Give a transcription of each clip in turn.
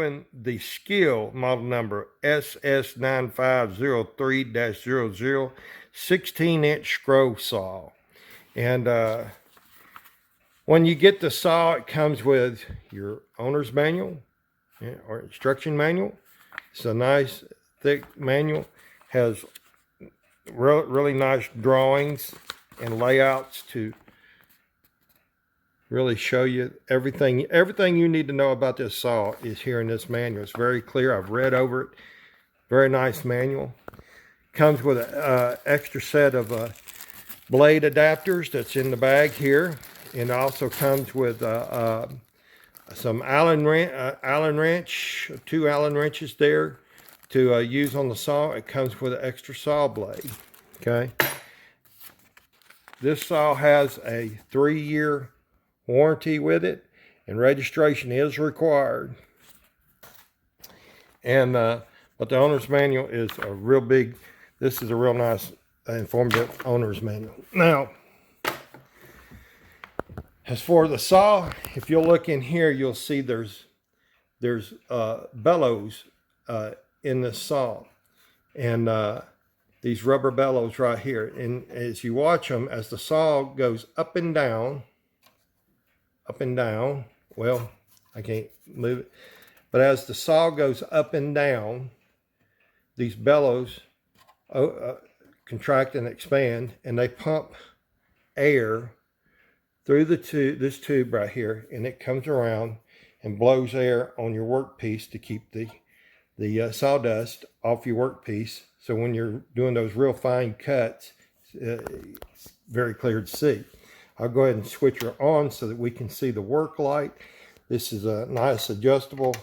having the Skil model number SS9503-00 16-inch scroll saw. And when you get the saw, it comes with your owner's manual or instruction manual. It's a nice thick manual, has really nice drawings and layouts to really show you everything you need to know about this saw is here in this manual. It's very clear. I've read over it. Very nice manual. Comes with an extra set of blade adapters that's in the bag here, and also comes with some Allen wrench, 2 Allen wrenches there to use on the saw. It comes with an extra saw blade. Okay. This saw has a 3-year warranty with it, and registration is required. And but the owner's manual is a real big. This is a real nice, informative owner's manual. Now, as for the saw, if you'll look in here, you'll see there's bellows in the saw, and these rubber bellows right here. And as you watch them, as the saw goes up and down, well, I can't move it, but as the saw goes up and down, these bellows contract and expand, and they pump air through this tube right here, and it comes around and blows air on your workpiece to keep the sawdust off your workpiece. So when you're doing those real fine cuts, it's very clear to see. I'll go ahead and switch her on so that we can see the work light. This is a nice adjustable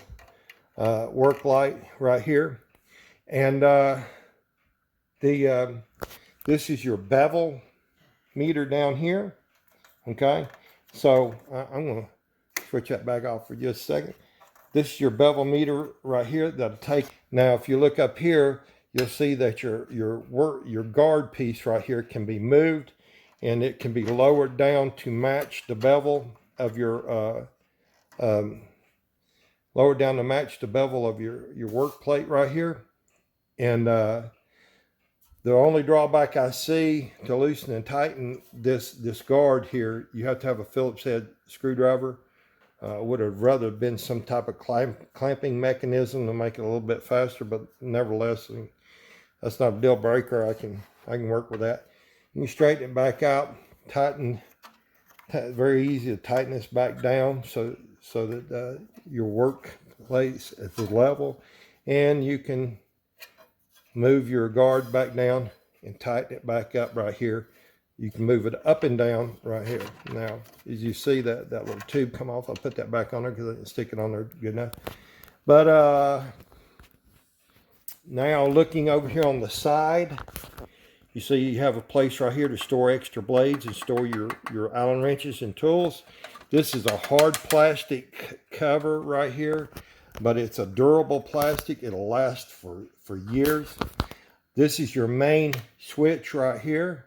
work light right here. And this is your bevel meter down here. Okay, so I'm going to switch that back off for just a second. This is your bevel meter right here that'll take. Now, if you look up here, you'll see that your guard piece right here can be moved, and it can be lowered down to match the bevel of your lowered down to match the bevel of your work plate right here. And the only drawback I see to loosen and tighten this guard here, you have to have a Phillips head screwdriver. Would have rather been some type of clamping mechanism to make it a little bit faster, but nevertheless, that's not a deal breaker. I can work with that. You can straighten it back out, tighten. Very easy to tighten this back down so that your work place is level, and you can move your guard back down and tighten it back up right here. You can move it up and down right here. Now, as you see that little tube come off, I'll put that back on there because I didn't stick it on there good enough. But now looking over here on the side, you see you have a place right here to store extra blades and store your Allen wrenches and tools. This is a hard plastic cover right here, but it's a durable plastic. It'll last for years. This is your main switch right here.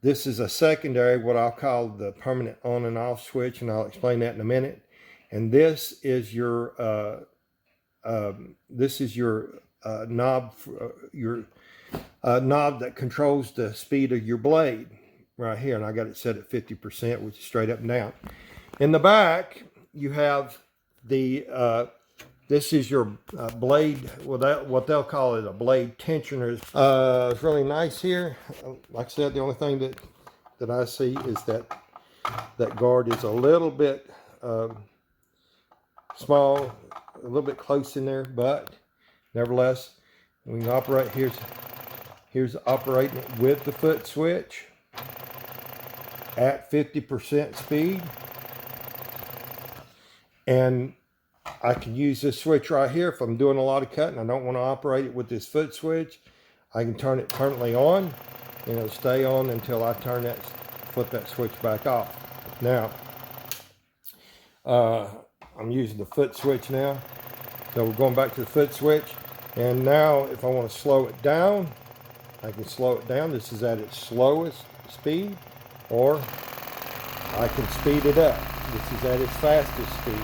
This is a secondary, what I'll call the permanent on and off switch, and I'll explain that in a minute. And this is your knob, knob that controls the speed of your blade right here, and I got it set at 50%, which is straight up and down. In the back, you have the this is your blade, what they'll call it a blade tensioner. It's really nice here. Like I said, the only thing that I see is that guard is a little bit small, a little bit close in there, but nevertheless, we can operate. Here's operating it with the foot switch at 50% speed, and I can use this switch right here if I'm doing a lot of cutting. I don't want to operate it with this foot switch. I can turn it permanently on, and it'll stay on until I flip that switch back off. Now, I'm using the foot switch now. So we're going back to the foot switch. And now if I want to slow it down, I can slow it down. This is at its slowest speed, or I can speed it up. This is at its fastest speed.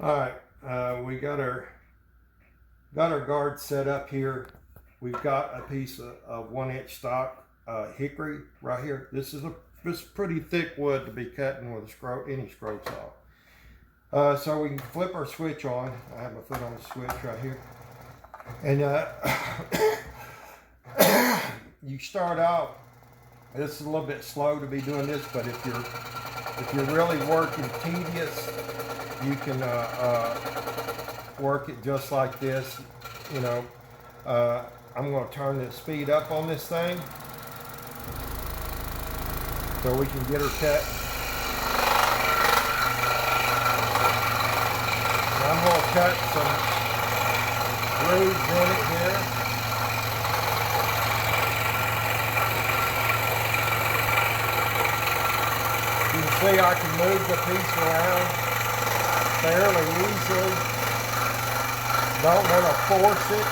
All right, we got our guard set up here. We've got a piece of 1-inch stock hickory right here. This is pretty thick wood to be cutting with any scroll saw. So we can flip our switch on. I have my foot on the switch right here. And you start out, this is a little bit slow to be doing this, but if you're really working tedious, you can work it just like this. You know, I'm going to turn the speed up on this thing so we can get her cut. And I'm going to cut some grooves in it here. You can see I can move the piece around fairly easily. Don't want to force it.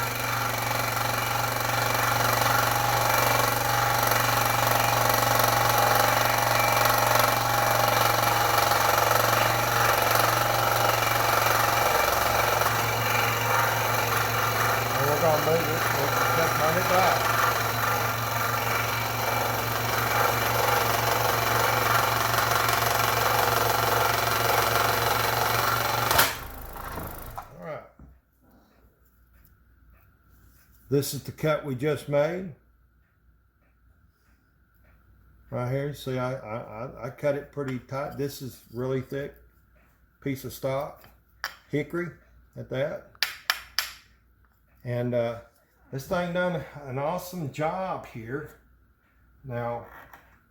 And we're going to move it. We'll just turn it back. This is the cut we just made. Right here, see I cut it pretty tight. This is really thick piece of stock, hickory at that. And this thing done an awesome job here. Now,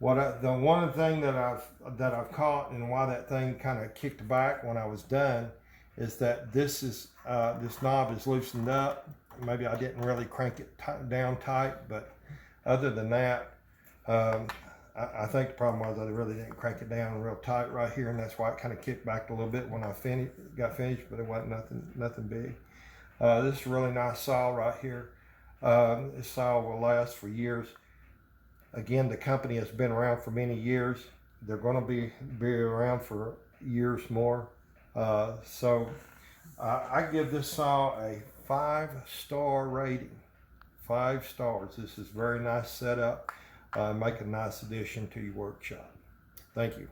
the one thing that I've caught and why that thing kind of kicked back when I was done is that this knob is loosened up. Maybe I didn't really crank it down tight, but other than that, I think the problem was I really didn't crank it down real tight right here, and that's why it kind of kicked back a little bit when I got finished, but it wasn't nothing big. This is a really nice saw right here. This saw will last for years. Again, the company has been around for many years. They're going to be around for years more. So I give this saw a 5-star rating. 5 stars. This is very nice setup. Make a nice addition to your workshop. Thank you.